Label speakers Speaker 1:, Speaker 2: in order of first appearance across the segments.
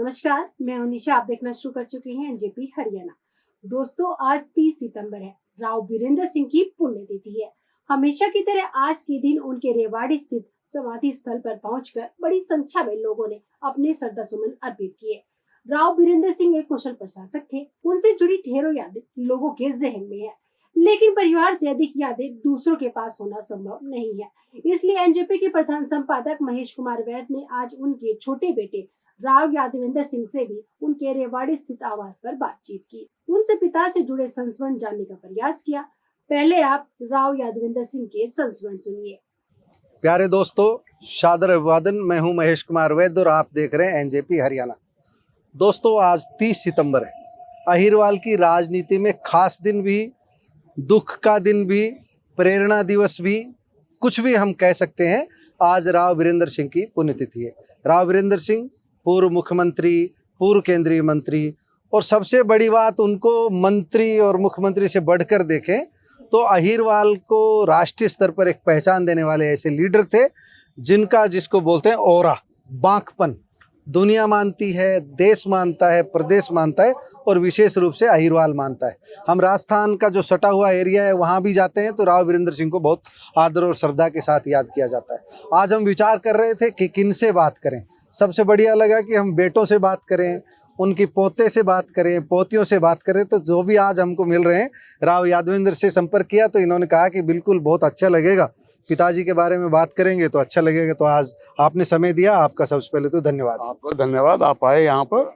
Speaker 1: नमस्कार, मैं हूं निशा। आप देखना शुरू कर चुके हैं एनजेपी हरियाणा। दोस्तों, आज 30 सितंबर है। राव वीरेंद्र सिंह की पुण्यतिथि है। हमेशा की तरह आज के दिन उनके रेवाड़ी स्थित समाधि स्थल पर पहुंचकर बड़ी संख्या में लोगों ने अपने श्रद्धा सुमन अर्पित किए। राव वीरेंद्र सिंह एक कुशल प्रशासक थे। उनसे जुड़ी ढेरों यादें लोगों के जहन में है, लेकिन परिवार से अधिक यादें दूसरों के पास होना संभव नहीं है। इसलिए एनजेपी के प्रधान संपादक महेश कुमार वैद ने आज उनके छोटे बेटे राव यादवेंद्र सिंह से भी उनके रेवाड़ी स्थित आवास पर बातचीत की। उनसे पिता से जुड़े संस्मरण जानने का प्रयास किया। पहले आप राव यादवेंद्र सिंह के संस्मरण सुनिए।
Speaker 2: प्यारे दोस्तों, सादर अभिवादन। मैं हूं महेश कुमार वैद और आप देख रहे हैं एनजेपी हरियाणा। दोस्तों, आज 30 सितंबर है। अहिरवाल की राजनीति में खास दिन भी, दुख का दिन भी, प्रेरणा दिवस भी, कुछ भी हम कह सकते हैं। आज राव वीरेंद्र सिंह की पुण्यतिथि है। राव वीरेंद्र सिंह पूर्व मुख्यमंत्री, पूर्व केंद्रीय मंत्री, और सबसे बड़ी बात, उनको मंत्री और मुख्यमंत्री से बढ़कर देखें तो अहिरवाल को राष्ट्रीय स्तर पर एक पहचान देने वाले ऐसे लीडर थे जिनका, जिसको बोलते हैं ऑरा, बांकपन। दुनिया मानती है, देश मानता है, प्रदेश मानता है और विशेष रूप से अहिरवाल मानता है। हम राजस्थान का जो सटा हुआ एरिया है वहाँ भी जाते हैं तो राव वीरेंद्र सिंह को बहुत आदर और श्रद्धा के साथ याद किया जाता है। आज हम विचार कर रहे थे कि किन से बात करें। सबसे बढ़िया लगा कि हम बेटों से बात करें, उनकी पोते से बात करें, पोतियों से बात करें। तो जो भी आज हमको मिल रहे हैं, राव यादवेंद्र से संपर्क किया तो इन्होंने कहा कि बिल्कुल बहुत अच्छा लगेगा, पिताजी के बारे में बात करेंगे तो अच्छा लगेगा। तो आज आपने समय दिया, आपका सबसे पहले तो धन्यवाद।
Speaker 3: आपका धन्यवाद, आप आए यहाँ पर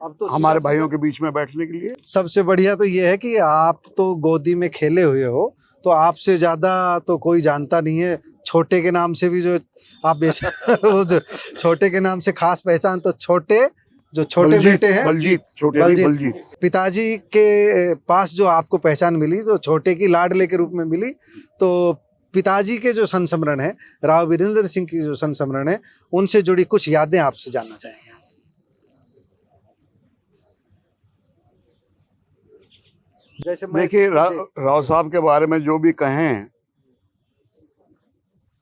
Speaker 2: अब तो
Speaker 3: हमारे भाइयों के बीच में बैठने के लिए।
Speaker 2: सबसे बढ़िया तो ये है कि आप तो गोदी में खेले हुए हो, तो आपसे ज्यादा तो कोई जानता नहीं है। छोटे के नाम से भी जो आप वो जो छोटे के नाम से खास पहचान, तो छोटे बेटे हैं बलजीत। पिताजी के पास जो आपको पहचान मिली तो छोटे की लाडले के रूप में मिली। तो पिताजी के जो संस्मरण है, राव वीरेंद्र सिंह की जो संस्मरण है, उनसे जुड़ी कुछ यादें आपसे जानना चाहेंगे। जैसे
Speaker 3: देखिए, राव साहब के बारे में जो भी कहें,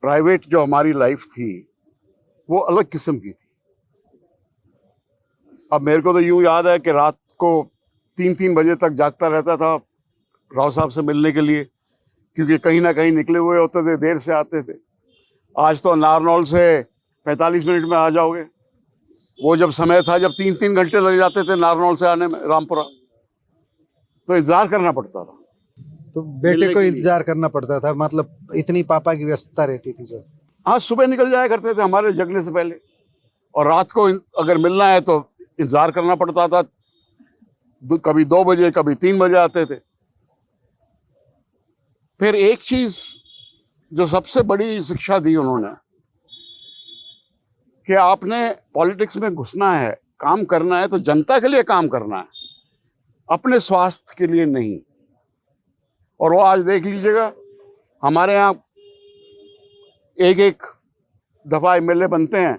Speaker 3: प्राइवेट जो हमारी लाइफ थी वो अलग किस्म की थी। अब मेरे को तो यूं याद है कि रात को 3-3 बजे तक जागता रहता था राव साहब से मिलने के लिए, क्योंकि कहीं ना कहीं निकले हुए होते थे, देर से आते थे। आज तो नारनौल से 45 मिनट में आ जाओगे। वो जब समय था जब 3-3 घंटे लग जाते थे नारनौल से आने में रामपुरा, तो इंतजार करना पड़ता था।
Speaker 2: तो बेटे को इंतजार करना पड़ता था, मतलब इतनी पापा की व्यस्तता रहती थी जो।
Speaker 3: हाँ, सुबह निकल जाया करते थे हमारे जगने से पहले, और रात को अगर मिलना है तो इंतजार करना पड़ता था। कभी 2 बजे, कभी 3 बजे आते थे। फिर एक चीज जो सबसे बड़ी शिक्षा दी उन्होंने, कि आपने पॉलिटिक्स में घुसना है, काम करना है तो जनता के लिए काम करना है, अपने स्वास्थ्य के लिए नहीं। और वो आज देख लीजिएगा, हमारे यहाँ एक दफा एमएलए बनते हैं,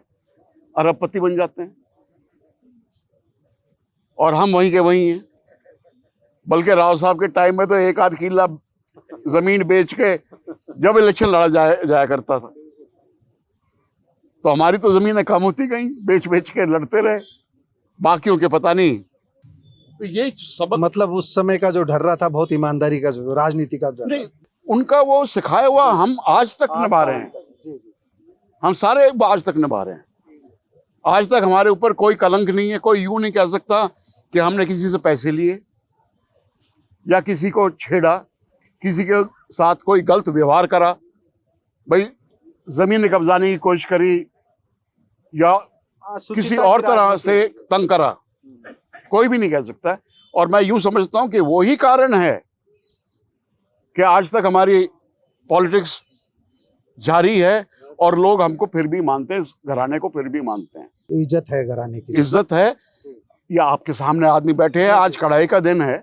Speaker 3: अरबपति बन जाते हैं, और हम वहीं के वहीं हैं। बल्कि राव साहब के टाइम में तो एक आध किला जमीन बेच के जब इलेक्शन लड़ा जाया करता था, तो हमारी तो जमीनें कम होती गई, बेच के लड़ते रहे, बाकियों के पता नहीं। तो ये सबक,
Speaker 2: मतलब उस समय का जो ढर्रा था, बहुत ईमानदारी का, जो राजनीति का
Speaker 3: नहीं, उनका वो सिखाया हुआ हम आज तक निभा रहे हैं। हम सारे आज तक निभा रहे हैं। आज तक हमारे ऊपर कोई कलंक नहीं है। कोई यूं नहीं कह सकता कि हमने किसी से पैसे लिए या किसी को छेड़ा, किसी के साथ कोई गलत व्यवहार करा, भाई जमीन कब्जाने की कोशिश करी या किसी और तरह से तंग करा, कोई भी नहीं कह सकता। और मैं यूं समझता हूं कि वही कारण है कि आज तक हमारी पॉलिटिक्स जारी है और लोग हमको फिर भी मानते हैं, घराने को फिर भी मानते हैं।
Speaker 2: इज्जत है घराने की,
Speaker 3: इज्जत है। या आपके सामने आदमी बैठे हैं, आज कढ़ाई का दिन है,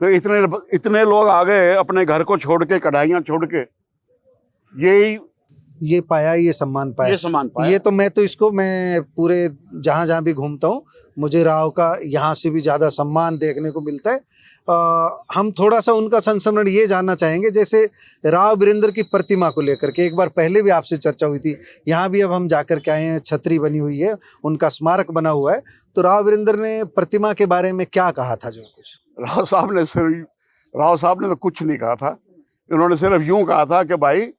Speaker 3: तो इतने लोग आ गए अपने घर को छोड़ के, कढ़ाइयाँ छोड़ के। यही
Speaker 2: ये पाया, ये सम्मान पाया।
Speaker 3: ये सम्मान पाया।
Speaker 2: ये तो मैं पूरे जहाँ जहाँ भी घूमता हूँ, मुझे राव का यहाँ से भी ज़्यादा सम्मान देखने को मिलता है। हम थोड़ा सा उनका संस्मरण ये जानना चाहेंगे, जैसे राव वीरेंद्र की प्रतिमा को लेकर के एक बार पहले भी आपसे चर्चा हुई थी, यहाँ भी अब हम जाकर के आए हैं, छतरी बनी हुई है, उनका स्मारक बना हुआ है। तो राव वीरेंद्र ने प्रतिमा के बारे में क्या कहा था? जो कुछ
Speaker 3: राव साहब ने तो कुछ नहीं कहा था। उन्होंने सिर्फ यूं कहा था कि भाई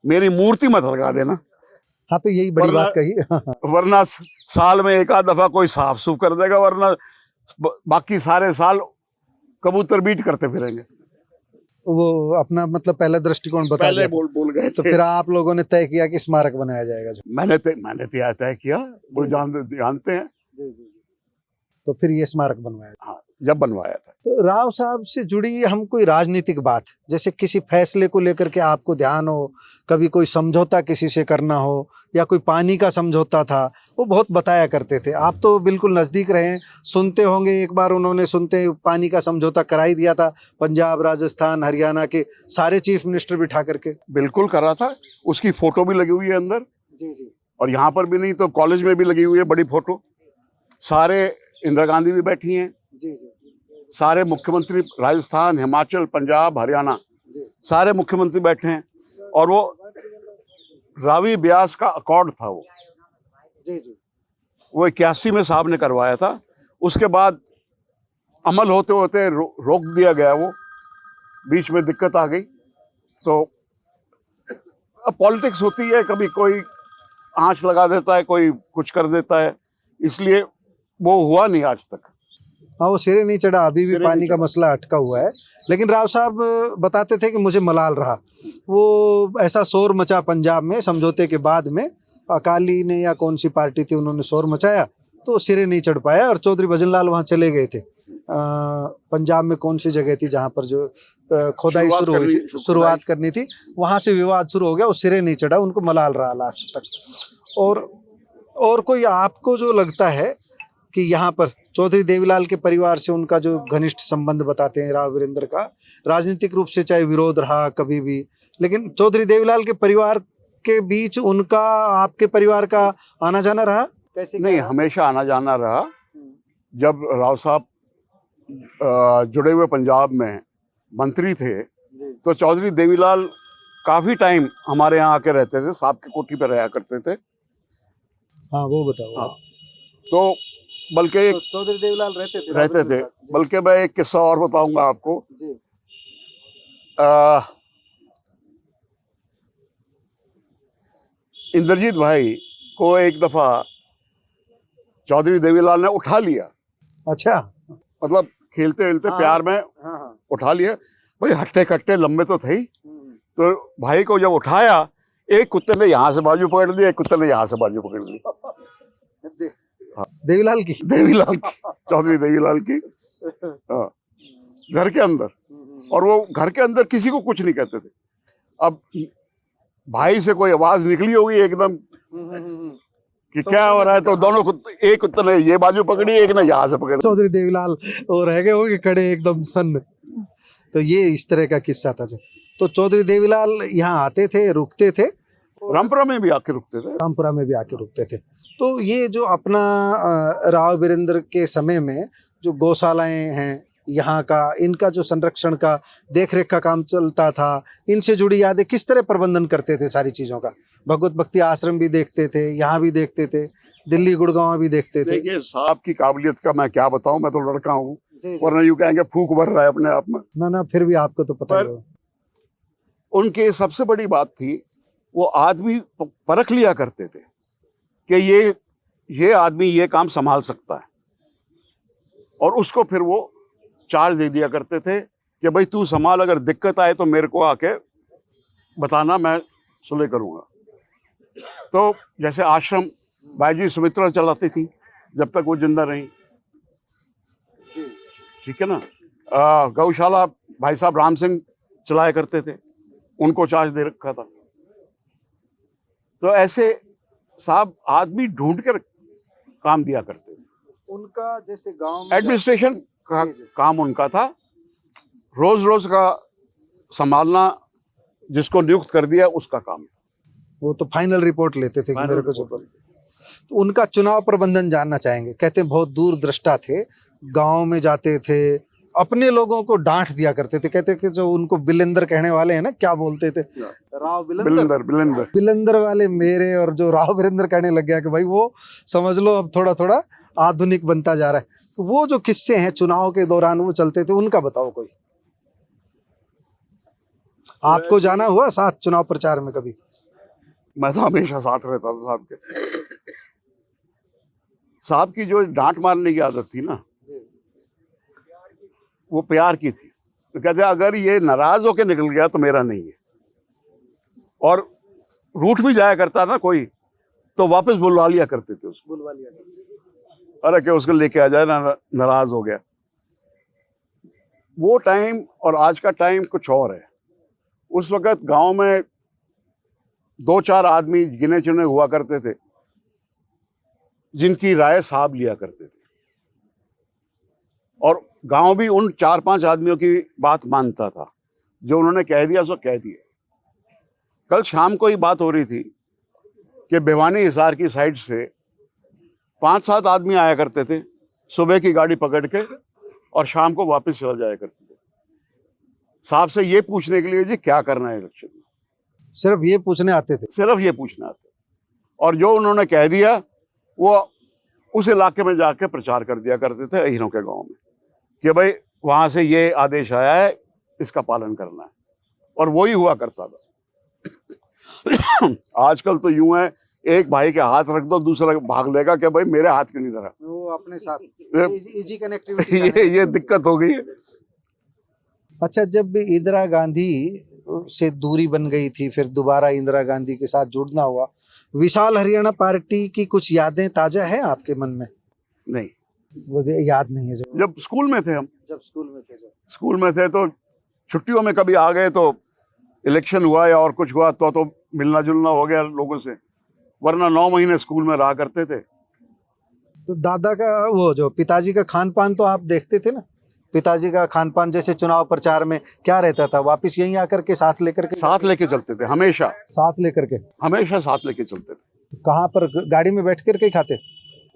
Speaker 3: मेरी मूर्ति मत लगा देना।
Speaker 2: हाँ, तो यही बड़ी बात कही।
Speaker 3: वरना साल में एक आध दफा कोई साफ सूफ कर देगा, वरना बाकी सारे साल कबूतर बीट करते फिरेंगे।
Speaker 2: वो अपना मतलब पहला दृष्टिकोण बता
Speaker 3: पहले
Speaker 2: दिया।
Speaker 3: बोल गए
Speaker 2: तो
Speaker 3: थे।
Speaker 2: फिर आप लोगों ने तय किया कि स्मारक बनाया जाएगा। जो
Speaker 3: मैंने तय किया, वो जानते हैं।
Speaker 2: तो फिर ये स्मारक बनवाया।
Speaker 3: हाँ, जब बनवाया था।
Speaker 2: तो राव साहब से जुड़ी हम कोई राजनीतिक बात, जैसे किसी फैसले को लेकर के आपको ध्यान हो, कभी कोई समझौता किसी से करना हो, या कोई पानी का समझौता था, वो बहुत बताया करते थे। आप तो बिल्कुल नज़दीक रहे, सुनते होंगे। एक बार उन्होंने पानी का समझौता करा ही दिया था, पंजाब, राजस्थान, हरियाणा के सारे चीफ मिनिस्टर बिठा करके।
Speaker 3: बिल्कुल करा था, उसकी फोटो भी लगी हुई है अंदर।
Speaker 2: जी।
Speaker 3: और यहाँ पर भी नहीं तो कॉलेज में भी लगी हुई है बड़ी फोटो। सारे इंदिरा गांधी भी बैठी हैं।
Speaker 2: जी।
Speaker 3: सारे मुख्यमंत्री, राजस्थान, हिमाचल, पंजाब, हरियाणा, सारे मुख्यमंत्री बैठे हैं। और वो रावी ब्यास का अकॉर्ड था वो। वो 81 में साहब ने करवाया था। उसके बाद अमल होते होते रोक दिया गया, वो बीच में दिक्कत आ गई। तो अब पॉलिटिक्स होती है, कभी कोई आंच लगा देता है, कोई कुछ कर देता है, इसलिए वो हुआ नहीं आज तक।
Speaker 2: हाँ, वो सिरे नहीं चढ़ा, अभी भी पानी का मसला अटका हुआ है। लेकिन राव साहब बताते थे कि मुझे मलाल रहा। वो ऐसा शोर मचा पंजाब में समझौते के बाद में, अकाली ने या कौन सी पार्टी थी, उन्होंने शोर मचाया, तो सिरे नहीं चढ़ पाया। और चौधरी भजनलाल वहाँ चले गए थे। पंजाब में कौन सी जगह थी जहाँ पर जो खोदाई शुरुआत करनी थी, वहाँ से विवाद शुरू हो गया, वो सिरे नहीं चढ़ा, उनको मलाल रहा लास्ट तक। और कोई आपको जो लगता है कि यहाँ पर चौधरी देवीलाल के परिवार से उनका जो घनिष्ठ संबंध बताते हैं राव वीरेंद्र का, राजनीतिक रूप से चाहे विरोध रहा कभी भी, लेकिन चौधरी देवीलाल के परिवार के बीच उनका आपके परिवार का आना जाना रहा? कैसे?
Speaker 3: नहीं, हमेशा आना जाना रहा। जब राव साहब जुड़े हुए पंजाब में मंत्री थे, तो चौधरी देवीलाल काफी टाइम हमारे यहाँ आके रहते थे, साहब की कोठी पर रहा करते थे।
Speaker 2: हाँ, वो बताओ।
Speaker 3: हाँ, तो बल्कि
Speaker 2: चौधरी देवीलाल रहते थे।
Speaker 3: बल्कि मैं एक किस्सा और बताऊंगा आपको
Speaker 2: जी।
Speaker 3: इंद्रजीत भाई को एक दफा चौधरी देवीलाल ने उठा लिया।
Speaker 2: अच्छा।
Speaker 3: मतलब खेलते खेलते प्यार में उठा लिया। भाई हट्टे कट्टे लंबे तो थे ही। तो भाई को जब उठाया, एक कुत्ते ने यहाँ से बाजू पकड़ ली, एक कुत्ते ने यहाँ से बाजू पकड़ ली।
Speaker 2: देवीलाल की
Speaker 3: चौधरी देवीलाल की। हाँ, घर के अंदर। और वो घर के अंदर किसी को कुछ नहीं कहते थे। अब भाई से कोई आवाज निकली होगी एकदम कि क्या हो रहा है, तो दोनों एक कुत्ते ने ये बाजू पकड़ी, एक ने यहाँ से पकड़ी।
Speaker 2: चौधरी देवीलाल और रह गए होंगे खड़े एकदम सन्न। तो ये इस तरह का किस्सा था। तो चौधरी देवीलाल यहाँ आते थे, रुकते थे,
Speaker 3: रामपुरा में भी आके रुकते थे।
Speaker 2: रामपुरा में भी आके रुकते थे। तो ये जो अपना राव वीरेंद्र के समय में जो गौशालाएं हैं यहाँ का, इनका जो संरक्षण का देखरेख का काम चलता था, इनसे जुड़ी यादें किस तरह प्रबंधन करते थे सारी चीज़ों का? भगवत भक्ति आश्रम भी देखते थे, यहाँ भी देखते थे, दिल्ली गुड़गांव भी देखते थे।
Speaker 3: देखिए, साहब की काबिलियत का मैं क्या बताऊं, मैं तो लड़का हूँ, वरना यूं कहेंगे फूक भर रहा है अपने आप में।
Speaker 2: ना फिर भी आपको तो पता है।
Speaker 3: उनके सबसे बड़ी बात थी, वो आदमी परख लिया करते थे कि ये आदमी ये काम संभाल सकता है, और उसको फिर वो चार्ज दे दिया करते थे कि भाई तू संभाल, अगर दिक्कत आए तो मेरे को आके बताना, मैं सुलह करूँगा। तो जैसे आश्रम बाईजी सुमित्रा चलाती थी जब तक वो जिंदा रही, ठीक है ना। गौशाला भाई साहब राम सिंह चलाया करते थे, उनको चार्ज दे रखा था। तो ऐसे साहब आदमी ढूंढ कर काम दिया करते थे।
Speaker 2: उनका जैसे गांव में
Speaker 3: एडमिनिस्ट्रेशन का काम उनका था, रोज रोज का संभालना, जिसको नियुक्त कर दिया उसका काम।
Speaker 2: वो तो फाइनल रिपोर्ट लेते थे कि मेरे को जो तो उनका चुनाव प्रबंधन जानना चाहेंगे। कहते हैं बहुत दूरदृष्टा थे, गांव में जाते थे, अपने लोगों को डांट दिया करते थे। कहते कि जो उनको बिलेंदर कहने वाले हैं ना, क्या बोलते थे, राव बिलेंदर बिलेंदर वाले मेरे, और जो राव बिलेंदर कहने लग गया कि भाई वो समझ लो अब थोड़ा थोड़ा आधुनिक बनता जा रहा है। तो वो जो किस्से हैं चुनाव के दौरान वो चलते थे, उनका बताओ कोई। आपको जाना हुआ साथ चुनाव प्रचार में कभी?
Speaker 3: मैं तो हमेशा साथ रहता था साहब के। साहब की जो डांट मारने की आदत थी ना, वो प्यार की थी। तो कहते अगर ये नाराज होके निकल गया तो मेरा नहीं है, और रूठ भी जाया करता ना कोई तो वापस बुलवा लिया करते थे उसको,
Speaker 2: बुलवा लिया करते।
Speaker 3: अरे क्या उसको लेके आ जाए ना, नाराज हो गया। वो टाइम और आज का टाइम कुछ और है। उस वक्त गांव में 2-4 आदमी गिने चुने हुआ करते थे जिनकी राय साहब लिया करते थे, और गांव भी उन 4-5 आदमियों की बात मानता था। जो उन्होंने कह दिया सो कह दिया। कल शाम को ही बात हो रही थी कि भिवानी हिसार की साइड से 5-7 आदमी आया करते थे सुबह की गाड़ी पकड़ के, और शाम को वापस चला जाया करते थे साहब से ये पूछने के लिए जी क्या करना है इलेक्शन में।
Speaker 2: सिर्फ ये पूछने आते थे?
Speaker 3: सिर्फ ये पूछने आते। और जो उन्होंने कह दिया वो उस इलाके में जाके प्रचार कर दिया करते थे, अहीरों के गांव में, कि भाई वहां से ये आदेश आया है, इसका पालन करना है। और वो ही हुआ करता था। आजकल तो यूं है, एक भाई के हाथ रख दो दूसरा भाग लेगा कि भाई मेरे हाथ क्यों नहीं धरा,
Speaker 2: वो अपने साथ इजी कनेक्टिविटी
Speaker 3: ये दिक्कत हो गई है।
Speaker 2: अच्छा, जब इंदिरा गांधी से दूरी बन गई थी, फिर दोबारा इंदिरा गांधी के साथ जुड़ना हुआ, विशाल हरियाणा पार्टी की कुछ यादें ताजा है आपके मन में?
Speaker 3: नहीं,
Speaker 2: मुझे याद नहीं है।
Speaker 3: जब स्कूल में थे हम,
Speaker 2: जब स्कूल में थे
Speaker 3: तो छुट्टियों में कभी आ गए, तो इलेक्शन हुआ या और कुछ हुआ तो मिलना जुलना हो गया लोगों से, वरना 9 महीने स्कूल में रहा करते थे।
Speaker 2: तो दादा का वो जो पिताजी का खान पान तो आप देखते थे ना? पिताजी का खान पान जैसे चुनाव प्रचार में क्या रहता था? वापस यहीं आकर के साथ लेके
Speaker 3: चलते थे, हमेशा
Speaker 2: साथ लेके
Speaker 3: चलते थे।
Speaker 2: कहाँ पर? गाड़ी में बैठ करके खाते?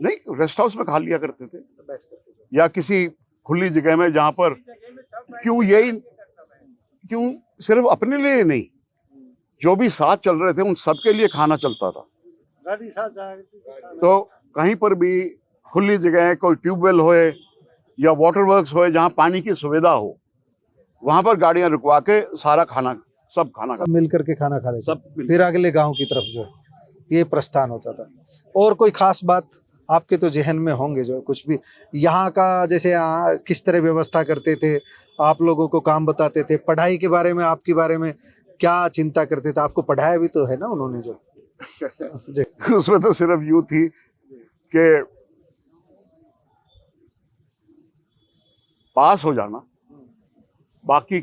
Speaker 3: नहीं, रेस्ट हाउस में खा लिया करते थे, या किसी खुली जगह में, जहां पर क्यों सिर्फ अपने लिए नहीं, जो भी साथ चल रहे थे उन सबके लिए खाना चलता था। तो कहीं पर भी खुली जगह, कोई ट्यूबवेल होए या वाटर वर्क्स होए, जहां पानी की सुविधा हो, वहां पर गाड़ियां रुकवा के सारा खाना सब
Speaker 2: मिल करके खाना खा लेते,
Speaker 3: सब
Speaker 2: फिर अगले गांव की तरफ जो ये प्रस्थान होता था। और कोई खास बात आपके तो जहन में होंगे जो कुछ भी यहाँ का, जैसे किस तरह व्यवस्था करते थे, आप लोगों को काम बताते थे, पढ़ाई के बारे में, आपके बारे में क्या चिंता करते थे? आपको पढ़ाया भी तो है ना उन्होंने जो
Speaker 3: उसमें तो सिर्फ यूं थी कि पास हो जाना, बाकी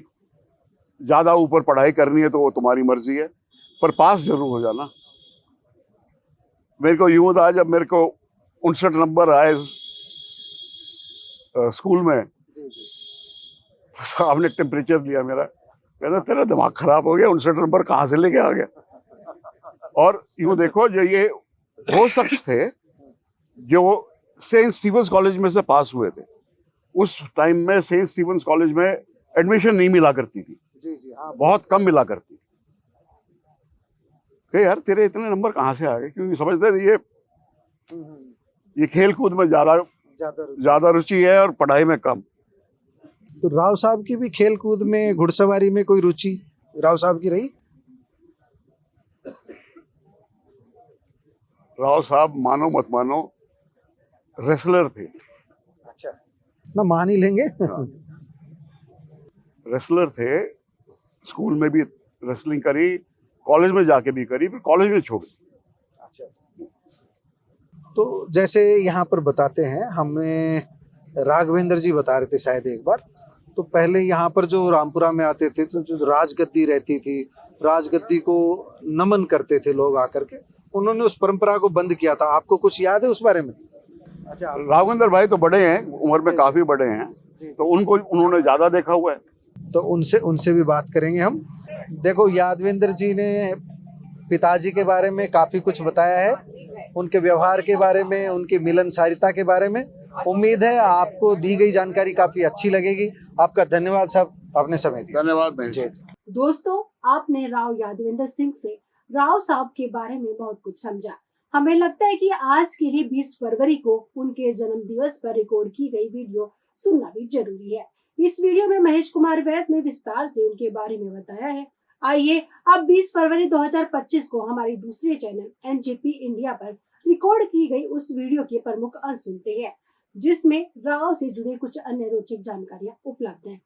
Speaker 3: ज्यादा ऊपर पढ़ाई करनी है तो वो तुम्हारी मर्जी है, पर पास जरूर हो जाना। मेरे को यूं था, जब मेरे को 59 नंबर आए स्कूल में, तो साहब ने टेम्परेचर लिया मेरा, कहता तेरा दिमाग खराब हो गया, 59 नंबर कहाँ से लेके आ गया। और यूं देखो, जो ये वो शख्स थे जो सेंट स्टीफेंस कॉलेज में से पास हुए थे, उस टाइम में सेंट स्टीफेंस कॉलेज में एडमिशन नहीं मिला करती थी, बहुत कम मिला करती थी। कि यार तेरे इतने नंबर कहाँ से आ गए, क्योंकि समझते थे ये खेल कूद में ज्यादा रुचि है और पढ़ाई में कम।
Speaker 2: तो राव साहब की भी खेल कूद में, घुड़सवारी में कोई रुचि राव साहब की रही?
Speaker 3: राव साहब मानो मत मानो रेसलर थे।
Speaker 2: अच्छा, ना मान ही लेंगे।
Speaker 3: रेसलर थे, स्कूल में भी रेसलिंग करी, कॉलेज में जाके भी करी, फिर कॉलेज में छोड़ दी।
Speaker 2: अच्छा, तो जैसे यहाँ पर बताते हैं, हमें राघवेंद्र जी बता रहे थे शायद एक बार, तो पहले यहाँ पर जो रामपुरा में आते थे तो जो राजगद्दी रहती थी, राजगद्दी को नमन करते थे लोग आकर के, उन्होंने उस परंपरा को बंद किया था। आपको कुछ याद है उस बारे में? अच्छा,
Speaker 3: राघवेंद्र भाई तो बड़े हैं, उम्र में काफी बड़े हैं, तो उन्होंने ज्यादा देखा हुआ है,
Speaker 2: तो उनसे भी बात करेंगे हम। देखो, यादवेंद्र जी ने पिताजी के बारे में काफ़ी कुछ बताया है, उनके व्यवहार के बारे में, उनकी मिलनसारिता के बारे में। उम्मीद है आपको दी गई जानकारी काफ़ी अच्छी लगेगी। आपका धन्यवाद साहब, आपने समय दिया।
Speaker 3: धन्यवाद महेश।
Speaker 1: दोस्तों, आपने राव यादवेंद्र सिंह से राव साहब के बारे में बहुत कुछ समझा। हमें लगता है कि आज के लिए 20 फरवरी को उनके जन्म दिवस पर रिकॉर्ड की गई वीडियो सुनना भी जरूरी है। इस वीडियो में महेश कुमार वैद ने विस्तार से उनके बारे में बताया है। आइए अब 20 फरवरी 2025 को हमारी दूसरे चैनल एनजेपी इंडिया पर रिकॉर्ड की गई उस वीडियो के प्रमुख अंश सुनते हैं, जिसमें राव से जुड़े कुछ अन्य रोचक जानकारियां उपलब्ध हैं।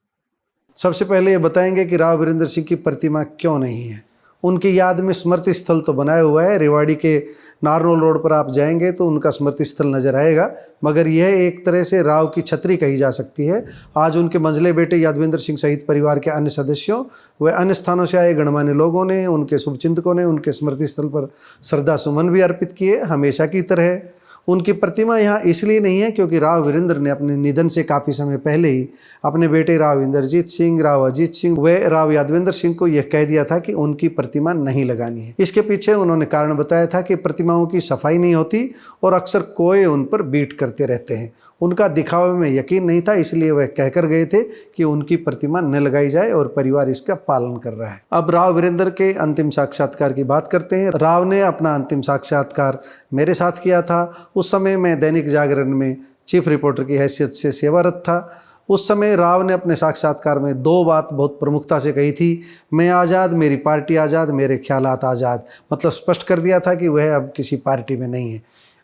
Speaker 2: सबसे पहले ये बताएंगे कि राव वीरेंद्र सिंह की प्रतिमा क्यों नहीं है। उनकी याद में स्मृति स्थल तो बनाया हुआ है, रेवाड़ी के नारनौल रोड पर आप जाएंगे तो उनका स्मृति स्थल नजर आएगा, मगर यह एक तरह से राव की छतरी कही जा सकती है। आज उनके मंझले बेटे यादवेंद्र सिंह सहित परिवार के अन्य सदस्यों व अन्य स्थानों से आए गणमान्य लोगों ने, उनके शुभचिंतकों ने उनके स्मृति स्थल पर श्रद्धा सुमन भी अर्पित किए। हमेशा की तरह उनकी प्रतिमा यहाँ इसलिए नहीं है क्योंकि राव वीरेंद्र ने अपने निधन से काफ़ी समय पहले ही अपने बेटे राव इंद्रजीत सिंह, राव अजीत सिंह व राव यादवेंद्र सिंह को यह कह दिया था कि उनकी प्रतिमा नहीं लगानी है। इसके पीछे उन्होंने कारण बताया था कि प्रतिमाओं की सफाई नहीं होती और अक्सर कोए उन पर बीट करते रहते हैं। उनका दिखावे में यकीन नहीं था, इसलिए वह कहकर गए थे कि उनकी प्रतिमा न लगाई जाए और परिवार इसका पालन कर रहा है। अब राव वीरेंद्र के अंतिम साक्षात्कार की बात करते हैं। राव ने अपना अंतिम साक्षात्कार मेरे साथ किया था। उस समय मैं दैनिक जागरण में चीफ रिपोर्टर की हैसियत से सेवारत था। उस समय राव ने अपने साक्षात्कार में 2 बात बहुत प्रमुखता से कही थी। मैं आज़ाद, मेरी पार्टी आज़ाद, मेरे ख्यालात आज़ाद। मतलब स्पष्ट कर दिया था कि वह अब किसी पार्टी में नहीं है।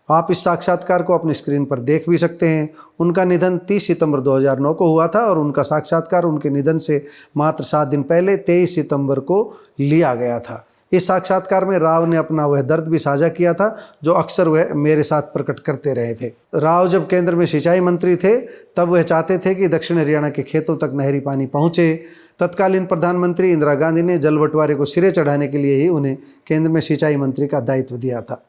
Speaker 2: आप इस साक्षात्कार को अपनी स्क्रीन पर देख भी सकते हैं। उनका निधन 30 सितंबर 2009 को हुआ था और उनका साक्षात्कार उनके निधन से मात्र 7 दिन पहले 23 सितंबर को लिया गया था। इस साक्षात्कार में राव ने अपना वह दर्द भी साझा किया था जो अक्सर वह मेरे साथ प्रकट करते रहे थे। राव जब केंद्र में सिंचाई मंत्री थे तब वह चाहते थे कि दक्षिण हरियाणा के खेतों तक नहरी पानी पहुँचे। तत्कालीन प्रधानमंत्री इंदिरा गांधी ने जल बंटवारे को सिरे चढ़ाने के लिए ही उन्हें केंद्र में सिंचाई मंत्री का दायित्व दिया था।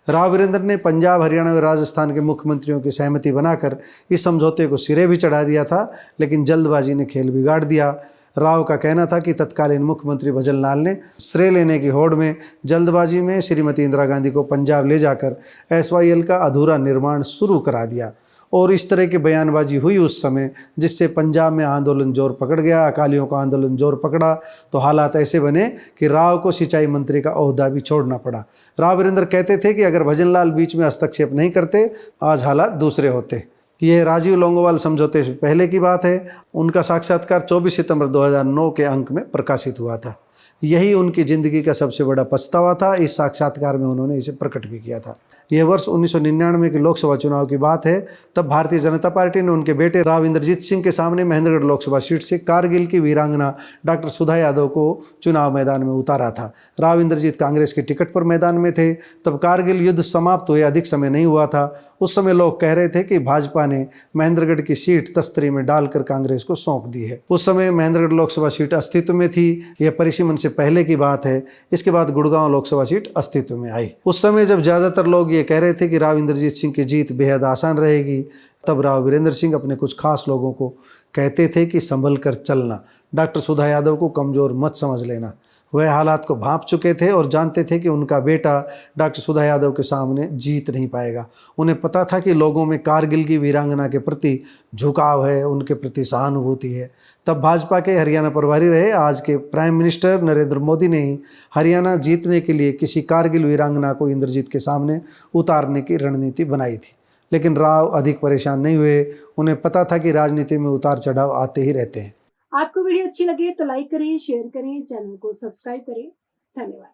Speaker 2: राव वीरेंद्र ने पंजाब, हरियाणा और राजस्थान के मुख्यमंत्रियों की सहमति बनाकर इस समझौते को सिरे भी चढ़ा दिया था, लेकिन जल्दबाजी ने खेल बिगाड़ दिया। राव का कहना था कि तत्कालीन मुख्यमंत्री भजन लाल ने श्रेय लेने की होड़ में जल्दबाजी में श्रीमती इंदिरा गांधी को पंजाब ले जाकर SYL का अधूरा निर्माण शुरू करा दिया और इस तरह की बयानबाजी हुई उस समय, जिससे पंजाब में आंदोलन जोर पकड़ गया। अकालियों का आंदोलन जोर पकड़ा तो हालात ऐसे बने कि राव को सिंचाई मंत्री का ओहदा भी छोड़ना पड़ा। राव वीरेंद्र कहते थे कि अगर भजन लाल बीच में हस्तक्षेप नहीं करते आज हालात दूसरे होते। यह राजीव लोंगोवाल समझौते से पहले की बात है। उनका साक्षात्कार 24 सितंबर 2009 के अंक में प्रकाशित हुआ था। यही उनकी ज़िंदगी का सबसे बड़ा पछतावा था। इस साक्षात्कार में उन्होंने इसे प्रकट भी किया था। यह वर्ष 1999 के लोकसभा चुनाव की बात है। तब भारतीय जनता पार्टी ने उनके बेटे राव इंद्रजीत सिंह के सामने महेंद्रगढ़ लोकसभा सीट से कारगिल की वीरांगना डॉक्टर सुधा यादव को चुनाव मैदान में उतारा था। राव इंद्रजीत कांग्रेस के टिकट पर मैदान में थे। तब कारगिल युद्ध समाप्त हुए अधिक समय नहीं हुआ था। उस समय लोग कह रहे थे कि भाजपा ने महेंद्रगढ़ की सीट तस्तरी में डालकर कांग्रेस को सौंप दी है। उस समय महेंद्रगढ़ लोकसभा सीट अस्तित्व में थी। यह परिसीमन से पहले की बात है। इसके बाद गुड़गांव लोकसभा सीट अस्तित्व में आई। उस समय जब ज़्यादातर लोग ये कह रहे थे कि राव इंद्रजीत सिंह की जीत बेहद आसान रहेगी, तब राव वीरेंद्र सिंह अपने कुछ खास लोगों को कहते थे कि संभल कर चलना, डॉक्टर सुधा यादव को कमज़ोर मत समझ लेना। वह हालात को भांप चुके थे और जानते थे कि उनका बेटा डॉक्टर सुधा यादव के सामने जीत नहीं पाएगा। उन्हें पता था कि लोगों में कारगिल की वीरांगना के प्रति झुकाव है, उनके प्रति सहानुभूति है। तब भाजपा के हरियाणा प्रभारी रहे आज के प्राइम मिनिस्टर नरेंद्र मोदी ने ही हरियाणा जीतने के लिए किसी कारगिल वीरांगना को इंद्रजीत के सामने उतारने की रणनीति बनाई थी। लेकिन राव अधिक परेशान नहीं हुए। उन्हें पता था कि राजनीति में उतार चढ़ाव आते ही रहते हैं।
Speaker 1: आपको वीडियो अच्छी लगे तो लाइक करें, शेयर करें, चैनल को सब्सक्राइब करें। धन्यवाद।